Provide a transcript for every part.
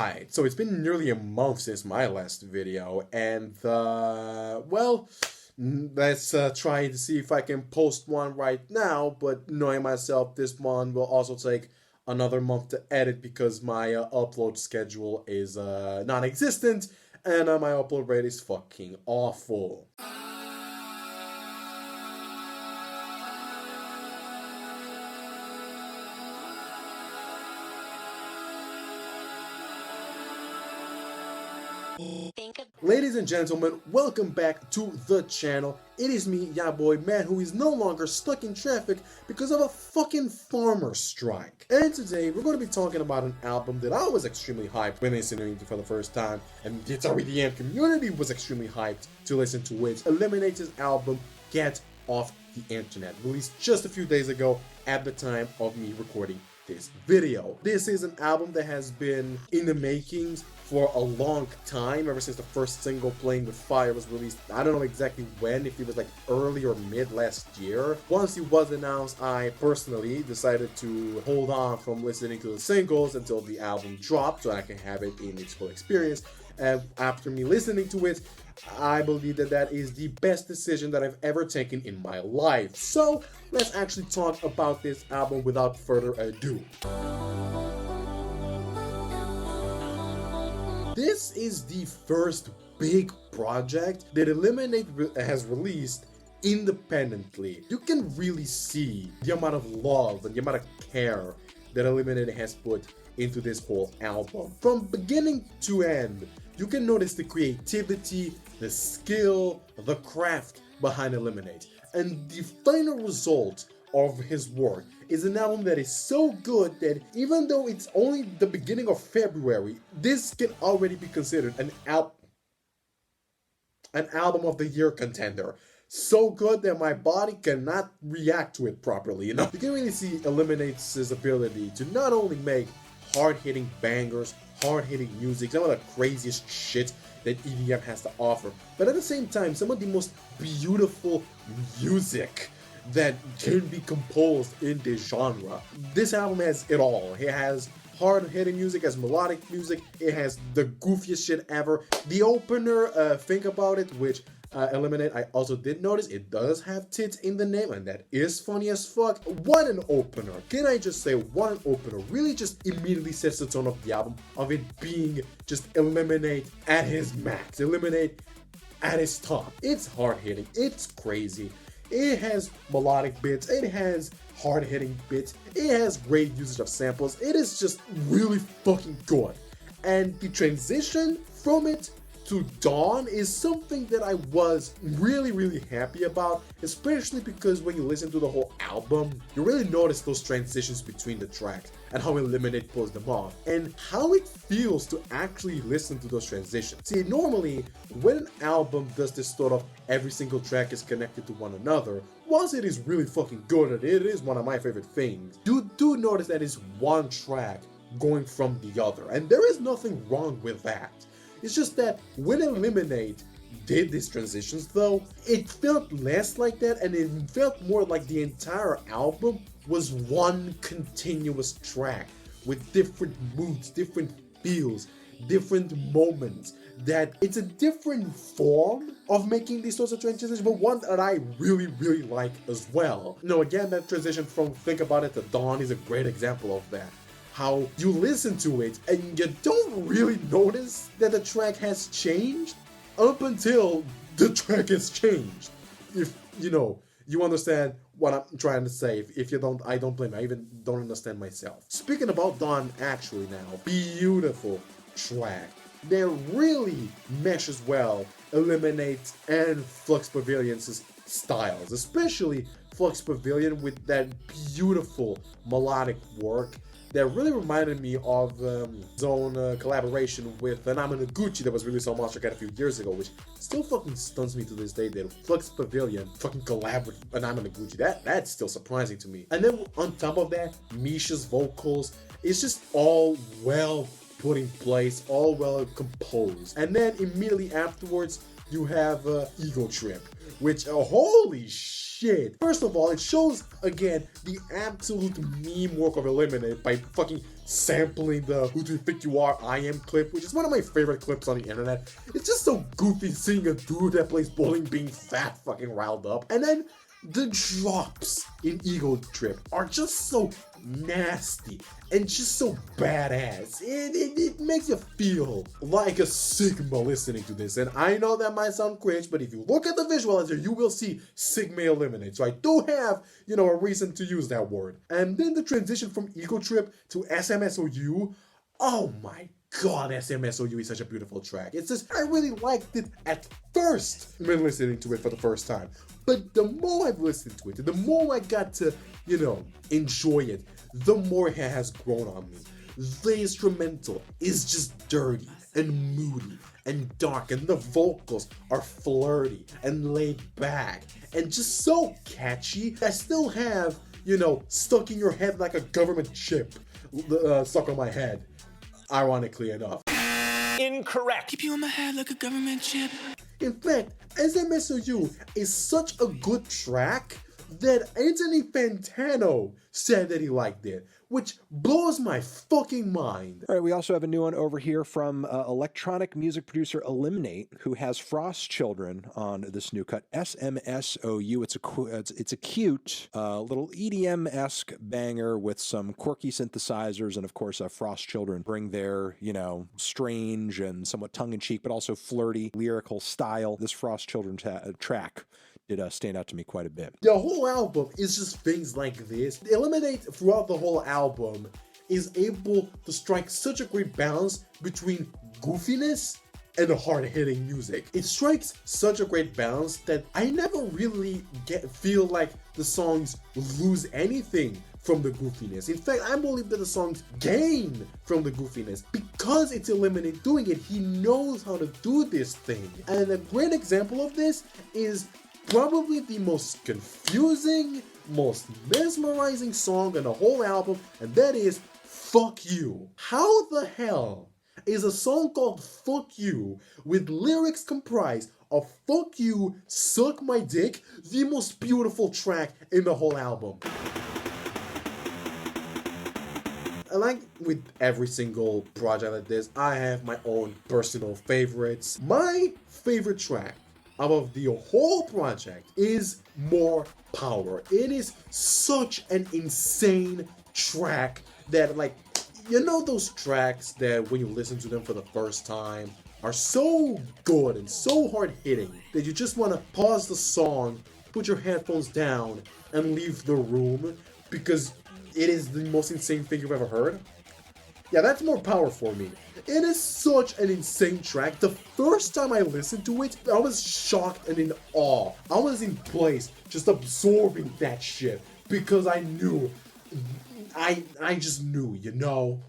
Alright, so it's been nearly a month since my last video, and well, let's try to see if I can post one right now, but knowing myself, this one will also take another month to edit because my upload schedule is non-existent, and my upload rate is fucking awful. Ladies and gentlemen, welcome back to the channel. It is me, ya boy, man who is no longer stuck in traffic because of a fucking farmer strike. And today we're going to be talking about an album that I was extremely hyped when listening to for the first time, and the entire EDM community was extremely hyped to listen to it. Eliminator's album, Get Off the Internet, released just a few days ago at the time of me recording this video. This is an album that has been in the makings for a long time, ever since the first single, Playing with Fire, was released. I don't know exactly when, if it was like early or mid last year. Once it was announced, I personally decided to hold on from listening to the singles until the album dropped so I can have it in its full experience. And after me listening to it, I believe that that is the best decision that I've ever taken in my life. So let's actually talk about this album without further ado. This is the first big project that Eliminate has released independently. You can really see the amount of love and the amount of care that Eliminate has put into this whole album. From beginning to end, you can notice the creativity, the skill, the craft behind Eliminate. And the final result of his work is an album that is so good that even though it's only the beginning of February, this can already be considered an album of the year contender. So good that my body cannot react to it properly. You know, you can really see Eliminate's ability to not only make hard-hitting bangers, hard-hitting music, some of the craziest shit that EDM has to offer, but at the same time, some of the most beautiful music that can be composed in this genre. This album has it all. It has hard-hitting music, it has melodic music, it has the goofiest shit ever. The opener, Think About It, which Eliminate, I also did notice, it does have tits in the name, and that is funny as fuck. What an opener. Can I just say, what an opener. Really just immediately sets the tone of the album, of it being just Eliminate at his max, Eliminate at his top. It's hard-hitting, it's crazy. It has melodic bits, it has hard-hitting bits, it has great usage of samples, it is just really fucking good. And the transition from it to Dawn is something that I was really happy about, especially because when you listen to the whole album, you really notice those transitions between the tracks and how Eliminate pulls them off, and how it feels to actually listen to those transitions. See, normally, when an album does this sort of every single track is connected to one another, whilst it is really fucking good, and it is one of my favorite things, you do notice that it's one track going from the other, and there is nothing wrong with that. It's just that when Eliminate did these transitions though, it felt less like that, and it felt more like the entire album was one continuous track with different moods, different feels, different moments. That it's a different form of making these sorts of transitions, but one that I really like as well. You know, again, that transition from Think About It to Dawn is a great example of that. How you listen to it and you don't really notice that the track has changed up until the track has changed. If you know, you understand what I'm trying to say. If you don't, I don't blame you. I even don't understand myself. Speaking about Dawn, actually now, beautiful track. They really meshes well Eliminate and Flux Pavilion's styles, especially Flux Pavilion with that beautiful melodic work that really reminded me of his own collaboration with EGOTRIP that was released on Monster Cat a few years ago, which still fucking stuns me to this day that Flux Pavilion fucking collaborated with EGOTRIP. That's still surprising to me. And then on top of that, Meesh's vocals, it's just all well put in place, all well composed. And then immediately afterwards, you have EGOTRIP, which, holy shit. First of all, it shows, again, the absolute meme work of Eliminate by fucking sampling the "Who Do You Think You Are, I Am" clip, which is one of my favorite clips on the internet. It's just so goofy seeing a dude that plays bowling being fat fucking riled up. And then the drops in EGOTRIP are just so nasty and just so badass. It makes you feel like a Sigma listening to this. And I know that might sound cringe, but if you look at the visualizer, you will see Sigma Eliminate. So I do have, a reason to use that word. And then the transition from EGOTRIP to SMSOU. Oh my god, SMSOU is such a beautiful track. It's just, I really liked it at first when listening to it for the first time. But the more I've listened to it, the more I got to, enjoy it, the more it has grown on me. The instrumental is just dirty and moody and dark, and the vocals are flirty and laid back and just so catchy. I still have, stuck in your head like a government chip stuck on my head, ironically enough. Incorrect. Keep you in my head like a government chip. In fact, SMSOU is such a good track that Anthony Fantano said that he liked it, which blows my fucking mind. All right, we also have a new one over here from electronic music producer Eliminate, who has Frost Children on this new cut, SMSOU. It's a cute little EDM-esque banger with some quirky synthesizers, and of course, Frost Children bring their, strange and somewhat tongue-in-cheek, but also flirty lyrical style. This Frost Children track did stand out to me quite a bit. The whole album is just things like this. Eliminate throughout the whole album is able to strike such a great balance between goofiness and hard-hitting music. It strikes such a great balance that I never really feel like the songs lose anything from the goofiness. In fact, I believe that the songs gain from the goofiness because it's Eliminate doing it. He knows how to do this thing. And a great example of this is probably the most confusing, most mesmerizing song on the whole album, and that is Fuck You. How the hell is a song called Fuck You with lyrics comprised of Fuck You, Suck My Dick, the most beautiful track in the whole album? Like with every single project like this, I have my own personal favorites. My favorite track out of the whole project is MOREPWR. It is such an insane track that, those tracks that when you listen to them for the first time are so good and so hard-hitting that you just want to pause the song, put your headphones down, and leave the room because it is the most insane thing you've ever heard? Yeah, that's MOREPWR for me. It is such an insane track. The first time I listened to it, I was shocked and in awe. I was in place, just absorbing that shit, because I knew, I just knew,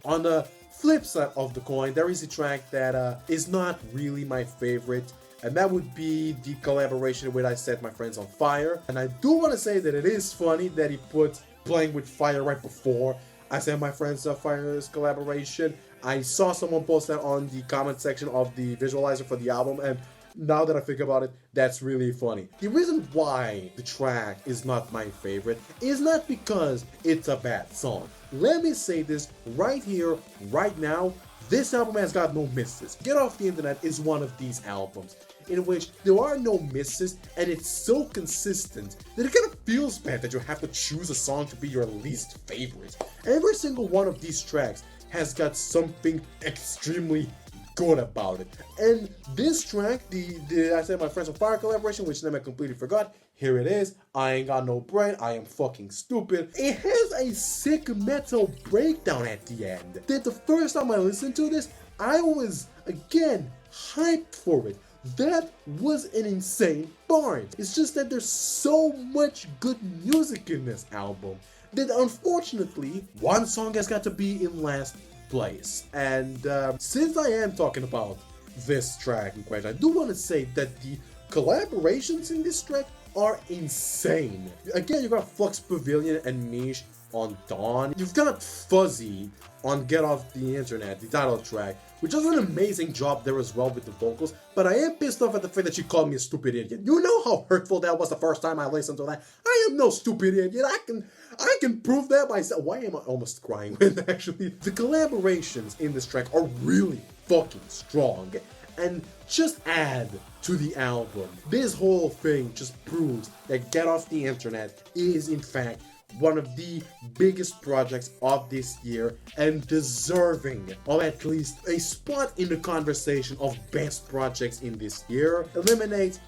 On the flip side of the coin, there is a track that is not really my favorite, and that would be the collaboration with I Set My Friends on Fire. And I do want to say that it is funny that he put Playing With Fire right before I Set My Friends on Fire's collaboration. I saw someone post that on the comment section of the visualizer for the album, and now that I think about it, that's really funny. The reason why the track is not my favorite is not because it's a bad song. Let me say this right here, right now, this album has got no misses. Get Off the Internet is one of these albums in which there are no misses, and it's so consistent that it kind of feels bad that you have to choose a song to be your least favorite. Every single one of these tracks has got something extremely good about it. And this track, the I Set My Friends on Fire collaboration, which name I completely forgot, here it is. I Ain't Got No Brain, I Am Fucking Stupid. It has a sick metal breakdown at the end. That the first time I listened to this, I was, again, hyped for it. That was an insane part. It's just that there's so much good music in this album that unfortunately, one song has got to be in last place. And since I am talking about this track in question, I do want to say that the collaborations in this track are insane. Again, you got Flux, Pavilion, and Meesh on Dawn. You've got Fuzzy on Get Off the Internet, the title track, which does an amazing job there as well with the vocals, but I am pissed off at the fact that she called me a stupid idiot. You know how hurtful that was the first time I listened to that? I am no stupid idiot. I can prove that myself. Why am I almost crying when actually the collaborations in this track are really fucking strong and just add to the album. This whole thing just proves that Get Off the Internet is in fact one of the biggest projects of this year and deserving of at least a spot in the conversation of best projects in this year. Eliminate,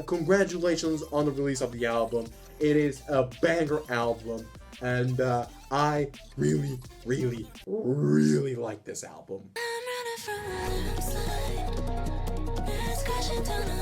congratulations on the release of the album. It is a banger album, and I really, really, really like this album.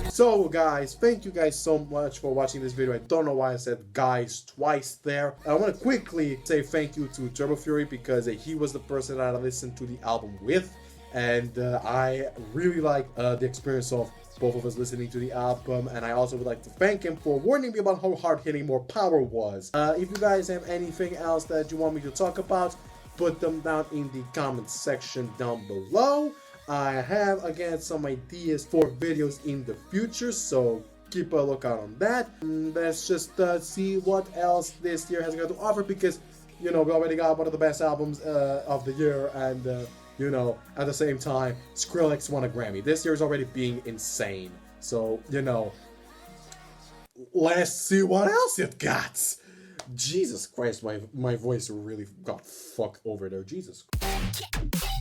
So guys, thank you guys so much for watching this video. I don't know why I said guys twice there. I want to quickly say thank you to Turbo Fury because he was the person that I listened to the album with, and I really like the experience of both of us listening to the album, and I also would like to thank him for warning me about how hard-hitting MOREPWR was. If you guys have anything else that you want me to talk about, put them down in the comments section down below. I have again some ideas for videos in the future, so keep a lookout on that. Let's just see what else this year has got to offer, because you know we already got one of the best albums of the year, and you know, at the same time, Skrillex won a Grammy. This year is already being insane, so you know, let's see what else it got. Jesus Christ, my voice really got fucked over there. Jesus Christ.